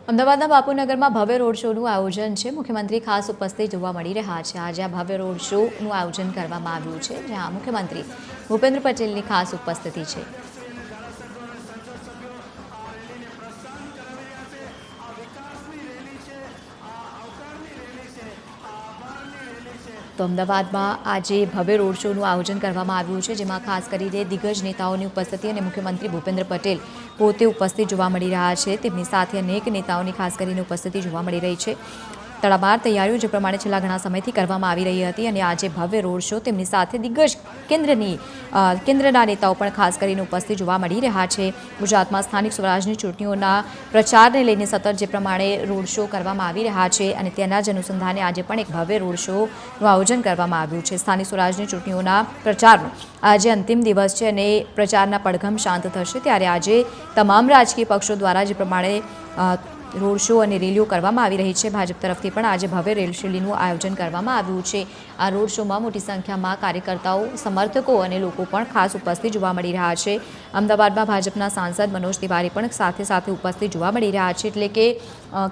અમદાવાદના બાપુનગરમાં ભવ્ય રોડ શોનું આયોજન છે। મુખ્યમંત્રી ખાસ ઉપસ્થિત જોવા મળી રહ્યા છે। આજે આ ભવ્ય રોડ શોનું આયોજન કરવામાં આવ્યું છે, જ્યાં મુખ્યમંત્રી ભૂપેન્દ્ર પટેલની ખાસ ઉપસ્થિતિ છે। તો અમદાવાદમાં આજે ભવ્ય રોડ શોનું આયોજન કરવામાં આવ્યું છે, જેમાં ખાસ કરીને દિગ્ગજ નેતાઓની ઉપસ્થિતિ અને મુખ્યમંત્રી ભૂપેન્દ્ર પટેલ પોતે ઉપસ્થિત જોવા મળી રહ્યા છે। તેમની સાથે અનેક નેતાઓની ખાસ કરીને ઉપસ્થિતિ જોવા મળી રહી છે। તડામાર તૈયારીઓ જે પ્રમાણે છેલ્લા ઘણા સમયથી કરવામાં આવી રહી હતી અને આજે ભવ્ય રોડ શો તેમની સાથે દિગ્ગજ કેન્દ્રના નેતાઓ પણ ખાસ કરીને ઉપસ્થિત જોવા મળી રહ્યા છે। ગુજરાતમાં સ્થાનિક સ્વરાજની ચૂંટણીઓના પ્રચારને લઈને સતત જે પ્રમાણે રોડ શો કરવામાં આવી રહ્યા છે અને તેના જ અનુસંધાને આજે પણ એક ભવ્ય રોડ શોનું આયોજન કરવામાં આવ્યું છે। સ્થાનિક સ્વરાજની ચૂંટણીઓના પ્રચારનો આજે અંતિમ દિવસ છે અને પ્રચારના પડઘમ શાંત થશે, ત્યારે આજે તમામ રાજકીય પક્ષો દ્વારા જે પ્રમાણે રોડ શો અને રેલીઓ કરવામાં આવી રહી છે, ભાજપ તરફથી પણ આજે ભવ્ય રેલીનું આયોજન કરવામાં આવ્યું છે। આ રોડ શોમાં મોટી સંખ્યામાં કાર્યકર્તાઓ, સમર્થકો અને લોકો પણ ખાસ ઉપસ્થિત જોવા મળી રહ્યા છે। અમદાવાદમાં ભાજપના સાંસદ મનોજ તિવારી પણ સાથે ઉપસ્થિત જોવા મળી રહ્યા છે, એટલે કે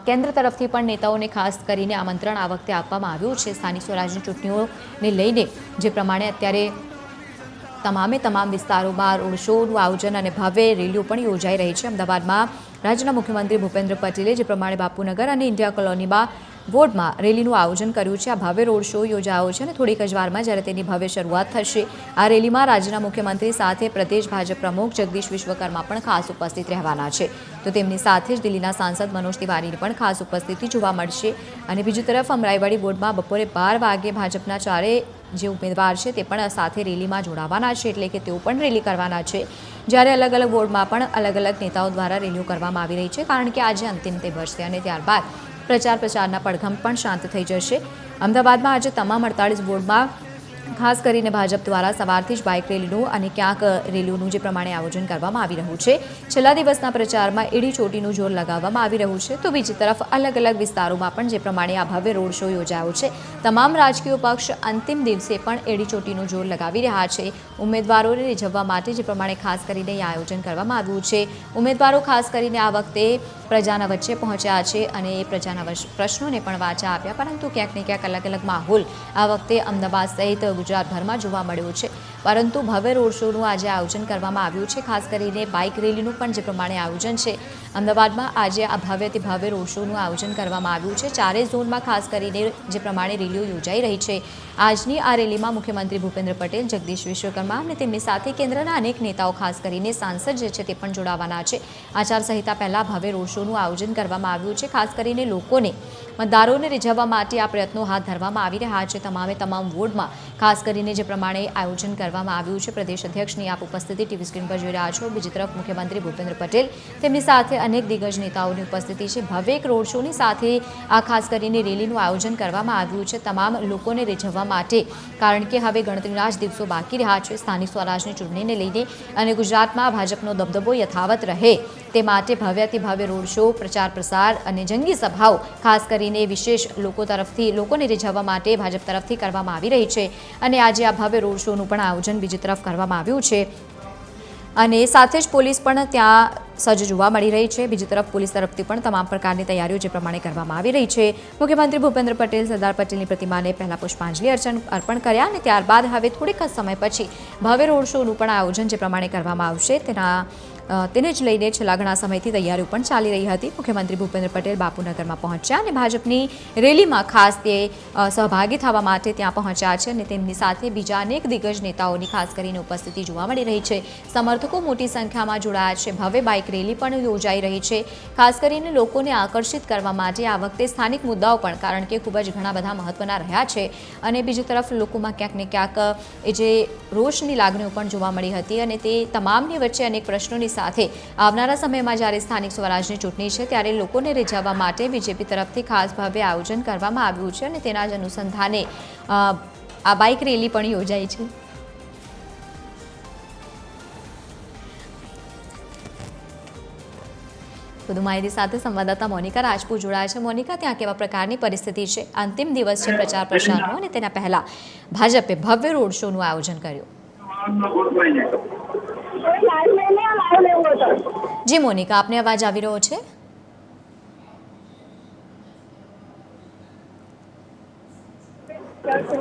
કેન્દ્ર તરફથી પણ નેતાઓને ખાસ કરીને આમંત્રણ આ વખતે આપવામાં આવ્યું છે। સ્થાનિક સ્વરાજની ચૂંટણીઓને લઈને જે પ્રમાણે અત્યારે તમામ વિસ્તારોમાં રોડ શોનું આયોજન અને ભવ્ય રેલીઓ પણ યોજાઈ રહી છે। અમદાવાદમાં રાજ્યના મુખ્યમંત્રી ભૂપેન્દ્ર પટેલે જે પ્રમાણે બાપુનગર અને ઇન્ડિયા કોલોનીમાં વોર્ડમાં રેલીનું આયોજન કર્યું છે। આ ભવ્ય રોડ શો યોજાયો છે અને થોડીક જ વારમાં જ્યારે તેની ભવ્ય શરૂઆત થશે, આ રેલીમાં રાજ્યના મુખ્યમંત્રી સાથે પ્રદેશ ભાજપ પ્રમુખ જગદીશ વિશ્વકર્મા પણ ખાસ ઉપસ્થિત રહેવાના છે। તો તેમની સાથે જ દિલ્હીના સાંસદ મનોજ તિવારીની પણ ખાસ ઉપસ્થિતિ જોવા મળશે। અને બીજી તરફ અમરાઈવાડી વોર્ડમાં બપોરે 12 વાગે ભાજપના ચારેય જે ઉમેદવાર છે તે પણ સાથે રેલીમાં જોડાવાના છે, એટલે કે તેઓ પણ રેલી કરવાના છે। જ્યારે અલગ અલગ વોર્ડમાં પણ અલગ અલગ નેતાઓ દ્વારા રેલીઓ કરવામાં આવી રહી છે, કારણ કે આજે અંતિમ દિવસ છે અને ત્યારબાદ પ્રચારના પડઘમ પણ શાંત થઈ જશે। અમદાવાદમાં આજે તમામ 48 વોર્ડમાં ખાસ કરીને ભાજપ દ્વારા સવારથી જ બાઇક રેલીનું અને ક્યાંક રેલીઓનું જે પ્રમાણે આયોજન કરવામાં આવી રહ્યું છે। છેલ્લા દિવસના પ્રચારમાં એડી ચોટીનું જોર લગાવવામાં આવી રહ્યું છે, તો બીજી તરફ અલગ અલગ વિસ્તારોમાં પણ જે પ્રમાણે આ ભવ્ય રોડ શો યોજાયો છે, તમામ રાજકીય પક્ષ અંતિમ દિવસે પણ એડી ચોટીનું જોર લગાવી રહ્યા છે। ઉમેદવારોને રીઝવવા માટે જે પ્રમાણે ખાસ કરીને આયોજન કરવામાં આવ્યું છે, ઉમેદવારો ખાસ કરીને આ વખતે પ્રજાના વચ્ચે પહોંચ્યા છે અને એ પ્રજાના પ્રશ્નોને પણ વાચા આપ્યા, પરંતુ ક્યાંક ને ક્યાંક અલગ અલગ માહોલ આ વખતે અમદાવાદ સહિત ગુજરાતભરમાં જોવા મળ્યો છે। પરંતુ ભવ્ય રોડ શોનું આજે આયોજન કરવામાં આવ્યું છે, ખાસ કરીને બાઇક રેલીનું પણ જે પ્રમાણે આયોજન છે। અમદાવાદમાં આજે આ ભવ્યથી ભવ્ય રોડ શોનું આયોજન કરવામાં આવ્યું છે। ચારેય ઝોનમાં ખાસ કરીને જે પ્રમાણે રેલીઓ યોજાઈ રહી છે, આજની આ રેલીમાં મુખ્યમંત્રી ભૂપેન્દ્ર પટેલ, જગદીશ વિશ્વકર્મા અને તેમની સાથે કેન્દ્રના અનેક નેતાઓ, ખાસ કરીને સાંસદ જે છે તે પણ જોડાવાના છે। આચારસંહિતા પહેલા ભવ્ય રોડ શોનું આયોજન કરવામાં આવ્યું છે। ખાસ કરીને લોકોને, મતદારોને રીઝવવા માટે આ પ્રયત્નો હાથ ધરવામાં આવી રહ્યા છે। તમામ વોર્ડમાં ખાસ કરીને જે પ્રમાણે આયોજન કરવામાં આવ્યું છે, પ્રદેશ અધ્યક્ષની આપ ઉપસ્થિતિ ટીવી સ્ક્રીન પર જોઈ રહ્યા છો। બીજી તરફ મુખ્યમંત્રી ભૂપેન્દ્ર પટેલ, તેમની સાથે અનેક દિગ્ગજ નેતાઓની ઉપસ્થિતિ છે। ભવ્ય એક રોડ શોની સાથે આ ખાસ કરીને રેલીનું આયોજન કરવામાં આવ્યું છે તમામ લોકોને રીઝવવા માટે, કારણ કે હવે ગણતરીના જ દિવસો બાકી રહ્યા છે સ્થાનિક સ્વરાજની ચૂંટણીને લઈને, અને ગુજરાતમાં ભાજપનો દબદબો યથાવત રહે તે માટે ભવ્યથી ભવ્ય રોડ શો, પ્રચાર પ્રસાર અને જંગી સભાઓ ખાસ કરીને વિશેષ લોકોને રીઝવવા માટે ભાજપ તરફથી કરવામાં આવી રહી છે। અને આજે આ ભવ્ય રોડ શોનું પણ આયોજન બીજી તરફ કરવામાં આવ્યું છે અને સાથે જ પોલીસ પણ ત્યાં સજ્જ જોવા મળી રહી છે। બીજી તરફ પોલીસ તરફથી પણ તમામ પ્રકારની તૈયારીઓ જે પ્રમાણે કરવામાં આવી રહી છે। મુખ્યમંત્રી ભૂપેન્દ્ર પટેલ સરદાર પટેલની પ્રતિમાને પહેલા પુષ્પાંજલિ અર્પણ કર્યા અને ત્યારબાદ હવે થોડીક જ સમય પછી ભવ્ય રોડ શોનું પણ આયોજન જે પ્રમાણે કરવામાં આવશે તેને જ લઈને છેલ્લા ઘણા સમયથી તૈયારીઓ પણ ચાલી રહી હતી। મુખ્યમંત્રી ભૂપેન્દ્ર પટેલ બાપુનગરમાં પહોંચ્યા અને ભાજપની રેલીમાં ખાસ તે સહભાગી થવા માટે ત્યાં પહોંચ્યા છે અને તેમની સાથે બીજા અનેક દિગ્ગજ નેતાઓની ખાસ કરીને ઉપસ્થિતિ જોવા મળી રહી છે। સમર્થકો મોટી સંખ્યામાં જોડાયા છે। ભવ્ય બાઇક રેલી પણ યોજાઈ રહી છે, ખાસ કરીને લોકોને આકર્ષિત કરવા માટે આ વખતે સ્થાનિક મુદ્દાઓ પણ, કારણ કે ખૂબ જ ઘણા બધા મહત્વના રહ્યા છે અને બીજી તરફ લોકોમાં ક્યાંક ને ક્યાંક એ જે રોષની લાગણીઓ પણ જોવા મળી હતી અને તે તમામની વચ્ચે અનેક પ્રશ્નોની સાથે આવનારા સમયમાં જ્યારે સ્થાનિક સ્વરાજની ચૂંટણી છે, ત્યારે લોકોને રીઝવવા માટે બીજેપી તરફથી ખાસ ભવ્ય આયોજન કરવામાં આવ્યું છે અને તેના જ અનુસંધાને આ બાઇક રેલી પણ યોજાઈ છે। વધુ માહિતી સાથે સંવાદદાતા મોનિકા રાજપૂત જોડાયા છે। મોનિકા, ત્યાં કેવા પ્રકારની પરિસ્થિતિ છે? અંતિમ દિવસ છે પ્રચાર પ્રસારનો અને તેના પહેલા ભાજપે ભવ્ય રોડ શોનું આયોજન કર્યું। જી મોનિકા, આપને અવાજ આવી રહ્યો છે? પ્રથમ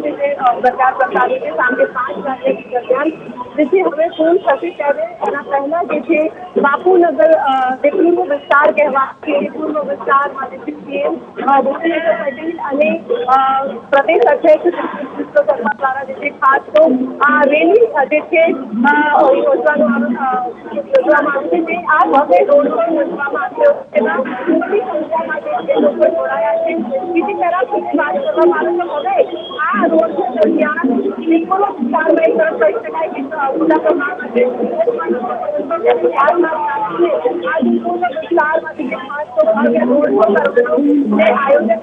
રીતે પ્રચાર પ્રસાર છે સાંજે 5 વાગ્યા દરમિયાન જેથી હવે પૂર્ણ થશે ત્યારે એના પહેલા જે છે બાપુનગર જે પૂર્વ વિસ્તાર કહેવાય છે પૂર્વ વિસ્તારમાં જે સીએમ ભૂપેન્દ્ર પટેલ અને પ્રદેશ અધ્યક્ષ શર્મા દ્વારા જે છે ખાસ તો આ રેલી જે છે યોજવામાં આવશે તે આ ભવ્ય રોડ શો યોજવામાં આવ્યો તેમાં મોટી સંખ્યામાં જે લોકો જોડાયા છે બીજી તરફ વાત કરવામાં આવે તો હવે આ રોડ શો દરમિયાન નિકોલો વિસ્તારમાં એક તરફ કહી શકાય કે મોટા પ્રમાણમાં જે વિસ્તારમાંથી જે ખાસ તો ભવ્ય રોડ શો કરવાનું જે આયોજન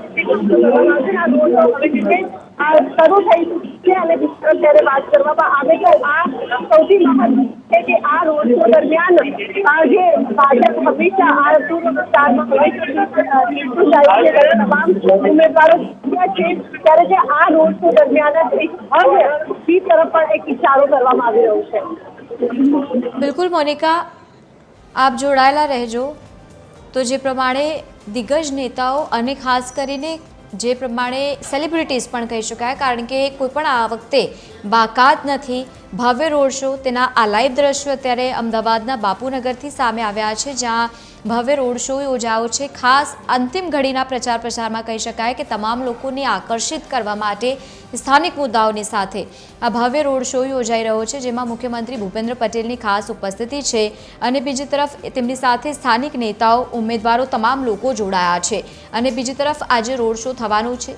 કરવામાં આવશે આ રોડ શો હવે જે છે શરૂ થઈ ચૂકી છે અને જ્યારે વાત કરવામાં આવે તો આ સૌથી મહત્વ છે કે આ રોડ શો દરમિયાન જે ભાજપ હંમેશા આ પૂર્વ વિસ્તારમાં તમામ ઉમેદવારો છે ત્યારે જે આ રોડ શો દરમિયાન એક ભવ્ય બી તરફ પણ એક ઇશારો કરવામાં આવી રહ્યો છે। બિલકુલ મોનિકા, આપ જોડાયેલા રહેજો। તો જે પ્રમાણે દિગ્ગજ નેતાઓ અને ખાસ કરીને જે પ્રમાણે સેલિબ્રિટીઝ પણ કહી શકાય, કારણ કે કોઈ પણ આ વખતે બાકાત નથી। ભવ્ય રોડ શો, તેના આ લાઈવ દ્રશ્યો અત્યારે અમદાવાદના બાપુનગરથી સામે આવ્યા છે, જ્યાં ભવ્ય રોડ શો યોજાયો છે। ખાસ અંતિમ ઘડીના પ્રચાર પ્રસારમાં કહી શકાય કે તમામ લોકોને આકર્ષિત કરવા માટે સ્થાનિક મુદ્દાઓની સાથે આ ભવ્ય રોડ શો યોજાઈ રહ્યો છે, જેમાં મુખ્યમંત્રી ભૂપેન્દ્ર પટેલની ખાસ ઉપસ્થિતિ છે અને બીજી તરફ તેમની સાથે સ્થાનિક નેતાઓ, ઉમેદવારો, તમામ લોકો જોડાયા છે। અને બીજી તરફ આજે રોડ શો થવાનું છે।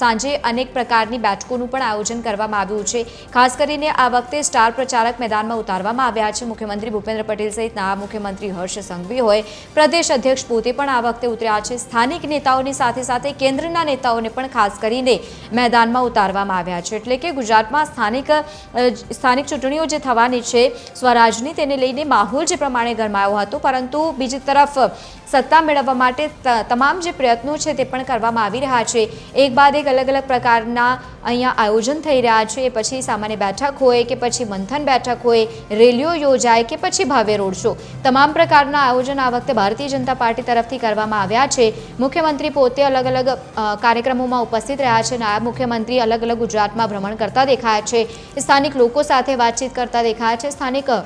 સાંજે અનેક પ્રકારની બેઠકોનું પણ આયોજન કરવામાં આવ્યું છે। ખાસ કરીને આ વખતે સ્ટાર પ્રચારક મેદાનમાં ઉતારવામાં આવ્યા છે। મુખ્યમંત્રી ભૂપેન્દ્ર પટેલ સહિત નાયબ મુખ્યમંત્રી હર્ષ સંઘવી હોય, પ્રદેશ અધ્યક્ષ પોતે પણ આ વખતે ઉતર્યા છે। સ્થાનિક નેતાઓની સાથે સાથે કેન્દ્રના નેતાઓને પણ ખાસ કરીને મેદાનમાં ઉતારવામાં આવ્યા છે। એટલે કે ગુજરાતમાં સ્થાનિક ચૂંટણીઓ જે થવાની છે સ્વરાજની, તેને લઈને માહોલ જે પ્રમાણે ગરમાયો હતો, પરંતુ બીજી તરફ સત્તા મેળવવા માટે તમામ જે પ્રયત્નો છે તે પણ કરવામાં આવી રહ્યા છે। એક બાદ એક અલગ અલગ પ્રકારના અહીંયા આયોજન થઈ રહ્યા છે। પછી સામાન્ય બેઠક હોય કે પછી મંથન બેઠક હોય, રેલીઓ યોજાય કે પછી ભવ્ય રોડ શો, તમામ પ્રકારના આયોજન આ વખતે ભારતીય જનતા પાર્ટી તરફથી કરવામાં આવ્યા છે। મુખ્યમંત્રી પોતે અલગ અલગ કાર્યક્રમોમાં ઉપસ્થિત રહ્યા છે। નાયબ મુખ્યમંત્રી અલગ અલગ ગુજરાતમાં ભ્રમણ કરતા દેખાયા છે, સ્થાનિક લોકો સાથે વાતચીત કરતા દેખાયા છે, સ્થાનિક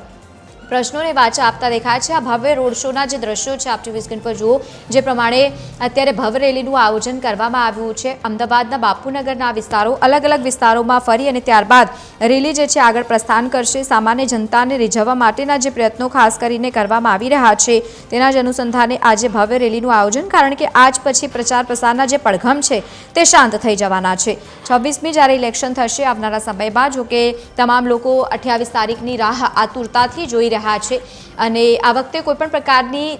પ્રશ્નોને વાચા આપતા દેખાય છે। આ ભવ્ય રોડ શોના જે દ્રશ્યો છે આપ ટીવી સ્ક્રીન પર જુઓ, જે પ્રમાણે અત્યારે ભવ્ય રેલીનું આયોજન કરવામાં આવ્યું છે। અમદાવાદના બાપુનગરના વિસ્તારો, અલગ અલગ વિસ્તારોમાં ફરી અને ત્યારબાદ રેલી જે છે આગળ પ્રસ્થાન કરશે। સામાન્ય જનતાને રીઝવવા માટેના જે પ્રયત્નો ખાસ કરીને કરવામાં આવી રહ્યા છે, તેના જ અનુસંધાને આજે ભવ્ય રેલીનું આયોજન, કારણ કે આજ પછી પ્રચાર પ્રસારના જે પડઘમ છે તે શાંત થઈ જવાના છે। 26મી જ્યારે ઇલેક્શન થશે આવનારા સમયમાં, જો કે તમામ લોકો 28 તારીખની રાહ આતુરતાથી જોઈ રહ્યા છે અને આ વખતે કોઈપણ પ્રકારની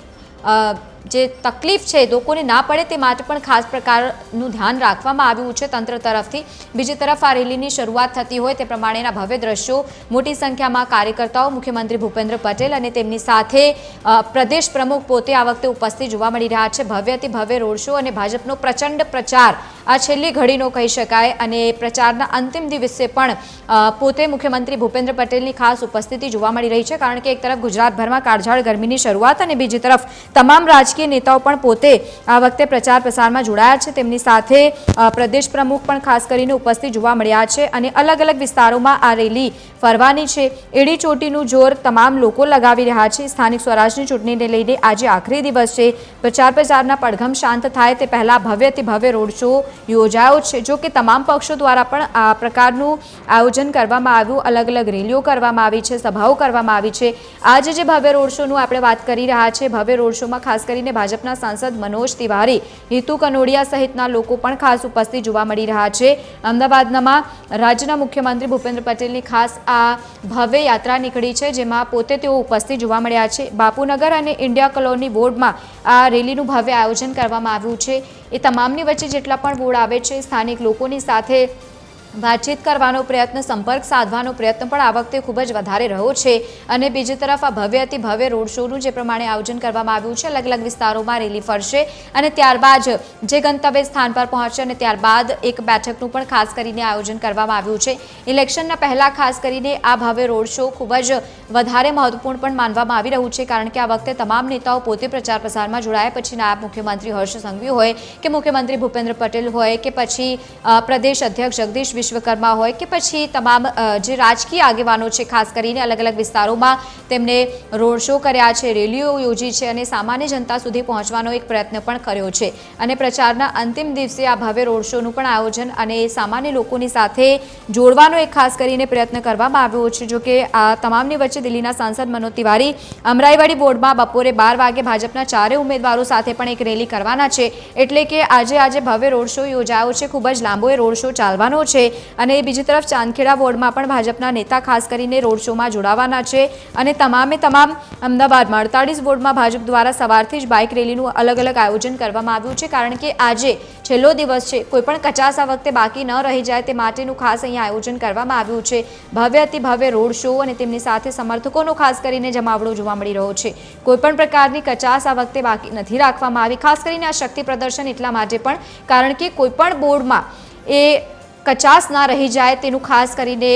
જે તકલીફ છે લોકોને ના પડે તે માટે પણ ખાસ પ્રકારનું ધ્યાન રાખવામાં આવ્યું છે તંત્ર તરફથી। બીજી તરફ આ રેલીની શરૂઆત થતી હોય તે પ્રમાણેના ભવ્ય દ્રશ્યો, મોટી સંખ્યામાં કાર્યકર્તાઓ, મુખ્યમંત્રી ભૂપેન્દ્ર પટેલ અને તેમની સાથે પ્રદેશ પ્રમુખ પોતે આ વખતે ઉપસ્થિત જોવા મળી રહ્યા છે। ભવ્યથી ભવ્ય રોડ શો અને ભાજપનો પ્રચંડ પ્રચાર આ છેલ્લી ઘડીનો કહી શકાય અને પ્રચારના અંતિમ દિવસે પણ પોતે મુખ્યમંત્રી ભૂપેન્દ્ર પટેલની ખાસ ઉપસ્થિતિ જોવા મળી રહી છે, કારણ કે એક તરફ ગુજરાતભરમાં કાળઝાળ ગરમીની શરૂઆત અને બીજી તરફ તમામ રાજકીય નેતાઓ પણ પોતે આ વખતે પ્રચાર પ્રસારમાં જોડાયા છે। તેમની સાથે પ્રદેશ પ્રમુખ પણ ખાસ કરીને ઉપસ્થિત જોવા મળ્યા છે અને અલગ અલગ વિસ્તારોમાં આ રેલી ફરવાની છે। એડી ચોટીનું જોર તમામ લોકો લગાવી રહ્યા છે। સ્થાનિક સ્વરાજની ચૂંટણીને લઈને આજે આખરી દિવસ છે। પ્રચાર પ્રસારના પડઘમ શાંત થાય તે પહેલા ભવ્યથી ભવ્ય રોડ શો યોજાયો છે। જો કે તમામ પક્ષો દ્વારા પણ આ પ્રકારનું આયોજન કરવામાં આવ્યું, અલગ અલગ રેલીઓ કરવામાં આવી છે, સભાઓ કરવામાં આવી છે। આજે જે ભવ્ય રોડ શોનું આપણે વાત કરી રહ્યા છે, ભવ્ય રોડ શોમાં ખાસ કરીને ભાજપના સાંસદ મનોજ તિવારી, હિતુ કનોડિયા સહિતના લોકો પણ ખાસ ઉપસ્થિત જોવા મળી રહ્યા છે। અમદાવાદમાં રાજ્યના મુખ્યમંત્રી ભૂપેન્દ્ર પટેલની ખાસ આ ભવ્ય યાત્રા નીકળી છે, જેમાં પોતે તેઓ ઉપસ્થિત જોવા મળ્યા છે। બાપુનગર અને ઇન્ડિયા કોલોની વોર્ડમાં આ રેલીનું ભવ્ય આયોજન કરવામાં આવ્યું છે। એ તમામની વચ્ચે જેટલા પણ વોર્ડ આવે છે, સ્થાનિક લોકોની સાથે વાતચીત કરવાનો પ્રયત્ન, સંપર્ક સાધવાનો પ્રયત્ન પણ આ વખતે ખૂબ જ વધારે રહ્યો છે. અને બીજી તરફ આ ભવ્ય અતિ ભવ્ય રોડ શોનું જે પ્રમાણે આયોજન કરવામાં આવ્યું છે, અલગ અલગ વિસ્તારોમાં રેલી ફરશે અને ત્યારબાદ જે ગંતવ્ય સ્થાન પર પહોંચશે અને ત્યારબાદ એક બેઠકનું પણ ખાસ કરીને આયોજન કરવામાં આવ્યું છે. ઇલેક્શનના પહેલાં ખાસ કરીને આ ભવ્ય રોડ શો ખૂબ જ વધારે મહત્વપૂર્ણ પણ માનવામાં આવી રહ્યું છે, કારણ કે આ વખતે તમામ નેતાઓ પોતે પ્રચાર પ્રસારમાં જોડાયા. પછી નાયબ મુખ્યમંત્રી હર્ષ સંઘવી હોય કે મુખ્યમંત્રી ભૂપેન્દ્ર પટેલ હોય કે પછી પ્રદેશ અધ્યક્ષ જગદીશ વિશ્વકર્મા હોય કે પછી તમામ જે રાજકીય આગેવાનો છે, ખાસ કરીને અલગ અલગ વિસ્તારોમાં તેમને રોડ શો કર્યા છે, રેલીઓ યોજી છે અને સામાન્ય જનતા સુધી પહોંચવાનો એક પ્રયત્ન પણ કર્યો છે. અને પ્રચારના અંતિમ દિવસે આ ભવ્ય રોડ શોનું પણ આયોજન અને સામાન્ય લોકોની સાથે જોડવાનો એક ખાસ કરીને પ્રયત્ન કરવામાં આવ્યો છે. જો કે આ તમામની વચ્ચે દિલ્હીના સાંસદ મનોજ તિવારી અમરાઈવાડી વોર્ડમાં બપોરે 12 વાગે ભાજપના 4 ઉમેદવારો સાથે પણ એક રેલી કરવાના છે. એટલે કે આજે ભવ્ય રોડ શો યોજાયો છે, ખૂબ જ લાંબો એ રોડ શો ચાલવાનો છે. અને બીજી તરફ ચાંદખેડા વોર્ડમાં પણ ભાજપના નેતા ખાસ કરીને રોડ શોમાં જોડાવાના છે. અને તમામ અમદાવાદમાં 48 વોર્ડમાં ભાજપ દ્વારા સવારથી જ બાઇક રેલીનું અલગ અલગ આયોજન કરવામાં આવ્યું છે, કારણ કે આજે છેલ્લો દિવસ છે, કોઈપણ કચાસ આ વખતે બાકી ન રહી જાય તે માટેનું ખાસ અહીંયા આયોજન કરવામાં આવ્યું છે. ભવ્ય અતિ ભવ્ય રોડ શો અને તેમની સાથે સમર્થકોનો ખાસ કરીને જમાવડો જોવા મળી રહ્યો છે. કોઈપણ પ્રકારની કચાસ આ વખતે બાકી નથી રાખવામાં આવી, ખાસ કરીને આ શક્તિ પ્રદર્શન એટલા માટે પણ કારણ કે કોઈપણ બોર્ડમાં એ કચાસ ના રહી જાય તેનું ખાસ કરીને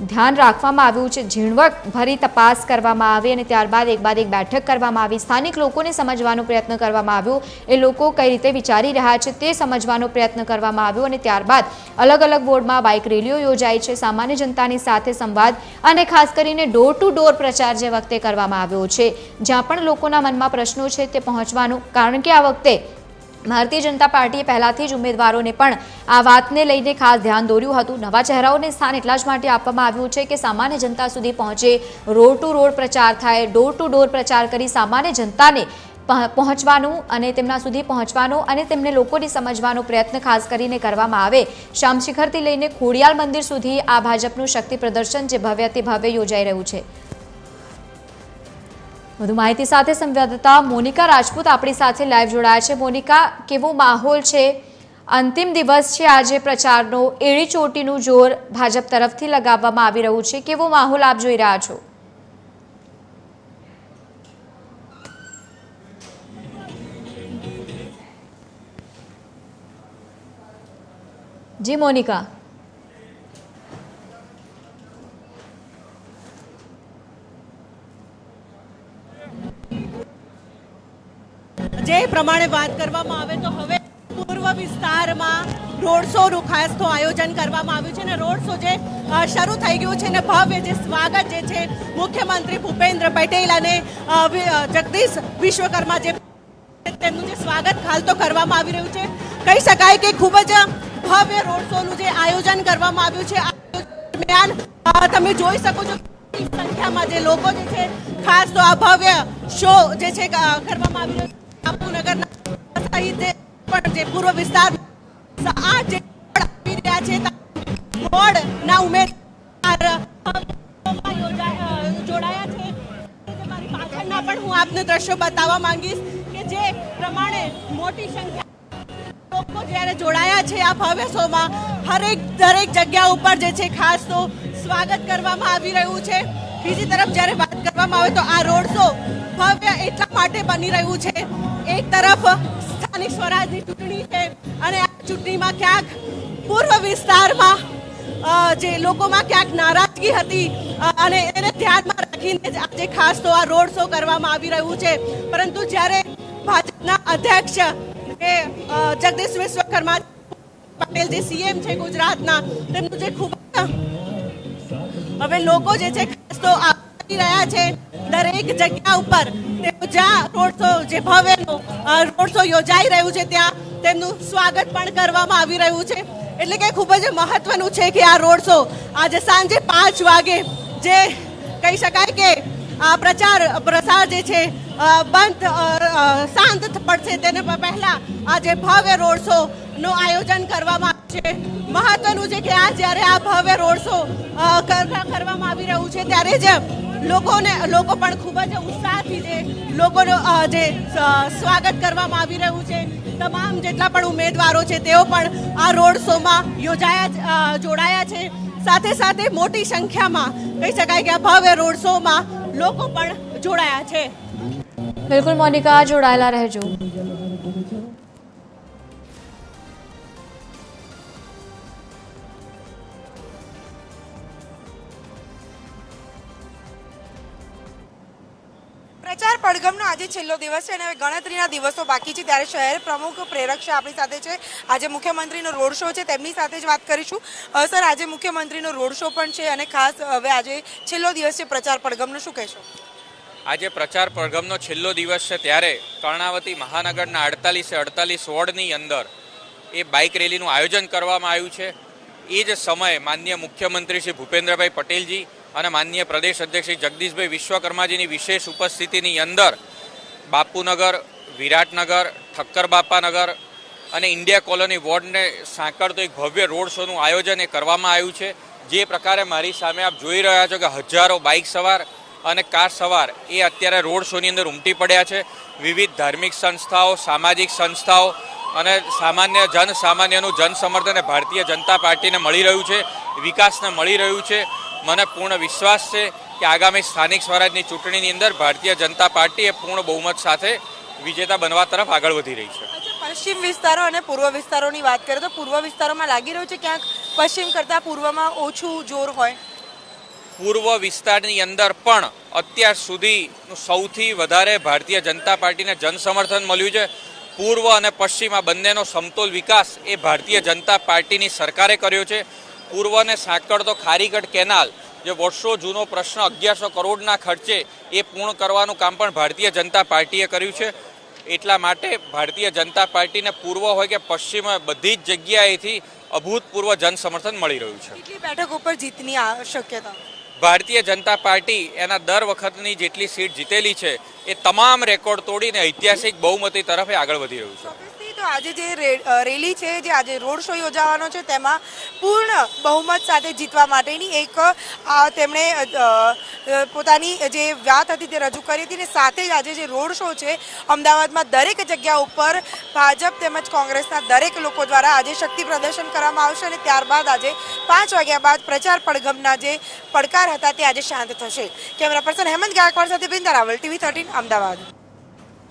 ધ્યાન રાખવામાં આવ્યું છે. ઝીણવટભરી તપાસ કરવામાં આવી અને ત્યારબાદ એક બાદ એક બેઠક કરવામાં આવી. સ્થાનિક લોકોને સમજવાનો પ્રયત્ન કરવામાં આવ્યો, એ લોકો કઈ રીતે વિચારી રહ્યા છે તે સમજવાનો પ્રયત્ન કરવામાં આવ્યો અને ત્યારબાદ અલગ અલગ બોર્ડમાં બાઇક રેલીઓ યોજાઈ છે, સામાન્ય જનતાની સાથે સંવાદ અને ખાસ કરીને ડોર ટુ ડોર પ્રચાર જે વખતે કરવામાં આવ્યો છે, જ્યાં પણ લોકોના મનમાં પ્રશ્નો છે તે પહોંચવાનું, કારણ કે આ વખતે ભારતીય જનતા પાર્ટીએ પહેલાથી જ ઉમેદવારોને પણ આ વાતને લઈને ખાસ ધ્યાન દોર્યું હતું. નવા ચહેરાઓને સ્થાન એટલા જ માટે આપવામાં આવ્યું છે કે સામાન્ય જનતા સુધી પહોંચે, રોડ ટુ રોડ પ્રચાર થાય, ડોર ટુ ડોર પ્રચાર કરી સામાન્ય જનતાને પહોંચવાનું અને તેમના સુધી પહોંચવાનો અને તેમને લોકોને સમજવાનો પ્રયત્ન ખાસ કરીને કરવામાં આવે. શામશિખરથી લઈને ખોડિયાર મંદિર સુધી આ ભાજપનું શક્તિ પ્રદર્શન જે ભવ્ય અતિ ભવ્ય યોજાઈ રહ્યું છે. વધુ માહિતી સાથે સંવાદદાતા મોનિકા રાજપૂત આપણી સાથે લાઈવ જોડાયા છે. મોનિકા, કેવો માહોલ છે? અંતિમ દિવસ છે આજે પ્રચારનો, એડી ચોટીનું જોર ભાજપ તરફથી લગાવવામાં આવી રહ્યું છે. કેવો માહોલ આપ જોઈ રહ્યા છો? જી મોનિકા. જે પ્રમાણે વાત કરવામાં આવે તો હવે પૂર્વ વિસ્તારમાં રોડ શોનું ખાસ તો આયોજન કરવામાં આવ્યું છે અને રોડ શો જે શરૂ થઈ ગયું છે અને ભવ્ય જે સ્વાગત જે છે મુખ્યમંત્રી ભૂપેન્દ્ર પટેલ અને જગદીશ વિશ્વકર્મા જે તેમનું જે સ્વાગત હાલ તો કરવામાં આવી રહ્યું છે. કહી શકાય કે ખૂબ જ ભવ્ય રોડ શોનું જે આયોજન કરવામાં આવ્યું છે. આ દરમિયાન તમે જોઈ શકો છો સંખ્યામાં જે લોકો જે છે ખાસ તો આ ભવ્ય શો જે છે કરવામાં આવી રહ્યો છે. બાપુનગરના સહિત જે પૂર્વ વિસ્તાર 8 જે આવી રહ્યા છે વોર્ડના ઉમેદવાર જોડાયા છે. મારી પાછળના પણ હું આપને દ્રશ્યો બતાવવા માંગીશ કે જે પ્રમાણે મોટી સંખ્યા લોકો જ્યારે જોડાયા છે આ ભવ્ય શોમાં, દરેક જગ્યા ઉપર જે છે ખાસ તો સ્વાગત કરવામાં આવી રહ્યું છે. બીજી તરફ જ્યારે વાત કરવામાં આવે તો આ રોડ શો ભવ્ય એટલા માટે બની રહ્યું છે, એક તરફ સ્થાનિક સ્વરાજની ચૂંટણી છે અને આ ચૂંટણીમાં ક્યાંક પૂર્વ વિસ્તારમાં જે લોકોમાં ક્યાંક નારાજગી હતી અને એને ધ્યાનમાં રાખીને આજે ખાસ તો આ રોડ શો કરવામાં આવી રહ્યું છે. પરંતુ જ્યારે ભાજપના અધ્યક્ષ કે જગદીશ વિશ્વકર્મા પટેલ જે સીએમ છે ગુજરાતના, તેમનું જે ખૂબ હવે લોકો જે છે ખાસ તો આવી રહ્યા છે દરેક જગ્યા ઉપર. જ્યાં રોડ શો જે ભવ્યનો રોડ શો યોજાઈ રહ્યું છે ત્યાં તેમનું સ્વાગત પણ કરવામાં આવી રહ્યું છે. એટલે કે ખૂબ જ મહત્વનું છે કે આ રોડ શો આજે સાંજે 5 વાગે જે કહી શકાય કે આ પ્રસાર જે છે શાંત પડશે તેને પહેલા આજે ભવ્ય રોડ શો નું આયોજન કરવામાં આવ્યું છે. મહત્વનું છે કે આ જ્યારે આ ભવ્ય રોડ શો કરવામાં આવી રહ્યું છે ત્યારે જ લોકો પણ ખૂબ જ ઉત્સાહથી જે લોકોનું જે સ્વાગત કરવામાં આવી રહ્યું છે, તમામ જેટલા પણ ઉમેદવારો છે તેઓ પણ આ રોડ શોમાં જોડાયા છે. સાથે સાથે મોટી સંખ્યામાં કહી શકાય કે આ ભવ્ય રોડ શોમાં લોકો પણ જોડાયા છે. બિલકુલ મોનિકા, જોડાયેલા રહેજો. પ્રચાર પડઘમનો આજે છેલ્લો દિવસ છે અને હવે ગણતરીના દિવસો બાકી છે, ત્યારે શહેર પ્રમુખ પ્રેરક છે આપણી સાથે છે. આજે મુખ્યમંત્રીનો રોડ શો છે, તેમની સાથે જ વાત કરીશું. સર, આજે મુખ્યમંત્રીનો રોડ શો પણ છે અને ખાસ હવે આજે છેલ્લો દિવસ છે પ્રચાર પડઘમનો, શું કહેશો? આજે પ્રચાર પડઘમનો છેલ્લો દિવસ છે, ત્યારે કર્ણાવતી મહાનગરના 48 વોર્ડની અંદર એ બાઇક રેલીનું આયોજન કરવામાં આવ્યું છે. એ જ સમયે માનનીય મુખ્યમંત્રી શ્રી ભૂપેન્દ્રભાઈ પટેલજી અને માનનીય પ્રદેશ અધ્યક્ષ શ્રી જગદીશભાઈ વિશ્વકર્માજીની વિશેષ ઉપસ્થિતિની અંદર બાપુનગર, વિરાટનગર, ઠક્કરબાપાનગર અને ઇન્ડિયા કોલોની વોર્ડને સાંકળતો એક ભવ્ય રોડ શોનું આયોજન એ કરવામાં આવ્યું છે. જે પ્રકારે મારી સામે આપ જોઈ રહ્યા છો કે હજારો બાઇક સવાર અને કાર સવાર એ અત્યારે રોડ શોની અંદર ઉમટી પડ્યા છે. વિવિધ ધાર્મિક સંસ્થાઓ, સામાજિક સંસ્થાઓ અને જનસામાન્યનું જનસમર્થન ભારતીય જનતા પાર્ટીને મળી રહ્યું છે, વિકાસને મળી રહ્યું છે. મને પૂર્ણ વિશ્વાસ છે કે આગામી સ્થાનિક સ્વરાજની ચૂંટણીની અંદર ભારતીય જનતા પાર્ટી એ પૂર્ણ બહુમત સાથે વિજેતા બનવા તરફ આગળ વધી રહી છે. પશ્ચિમ વિસ્તારો અને પૂર્વ વિસ્તારોની વાત કરીએ તો પૂર્વ વિસ્તારોમાં લાગી રહ્યું છે ક્યાંક પશ્ચિમ કરતાં પૂર્વમાં ઓછું જોર હોય. પૂર્વ વિસ્તારની અંદર પણ અત્યાર સુધી સૌથી વધારે ભારતીય જનતા પાર્ટીને જનસમર્થન મળ્યું છે. પૂર્વ અને પશ્ચિમ આ બંનેનો સમતોલ વિકાસ એ ભારતીય જનતા પાર્ટીની સરકારે કર્યો છે. પૂર્વને સાંકળતો ખારીગઢ કેનાલ, જે વર્ષો જૂનો પ્રશ્ન 1100 કરોડના ખર્ચે એ પૂર્ણ કરવાનું કામ પણ ભારતીય જનતા પાર્ટીએ કર્યું છે. એટલા માટે ભારતીય જનતા પાર્ટીને પૂર્વ હોય કે પશ્ચિમ હોય, બધી જ જગ્યાએથી અભૂતપૂર્વ જનસમર્થન મળી રહ્યું છે. કેટલી બેઠક ઉપર જીતની શક્યતા? ભારતીય જનતા પાર્ટી એના દર વખતની જેટલી સીટ જીતેલી છે એ તમામ રેકોર્ડ તોડીને ઐતિહાસિક બહુમતી તરફ આગળ વધી રહ્યું છે. તો આજે જે રેલી છે, જે આજે રોડ શો યોજાવાનો છે, તેમાં પૂર્ણ બહુમત સાથે જીતવા માટેની એક તેમણે પોતાની જે વાત હતી તે રજૂ કરી હતી. અને સાથે જ આજે જે રોડ શો છે અમદાવાદમાં દરેક જગ્યા ઉપર ભાજપ તેમજ કોંગ્રેસના દરેક લોકો દ્વારા આજે શક્તિ પ્રદર્શન કરવામાં આવશે અને ત્યારબાદ આજે 5 વાગ્યા બાદ પ્રચાર પડઘમના જે પડકાર હતા તે આજે શાંત થશે. કેમેરા પર્સન હેમંત ગાયકવાડ સાથે બિંદા રાવલ, TV 13 અમદાવાદ.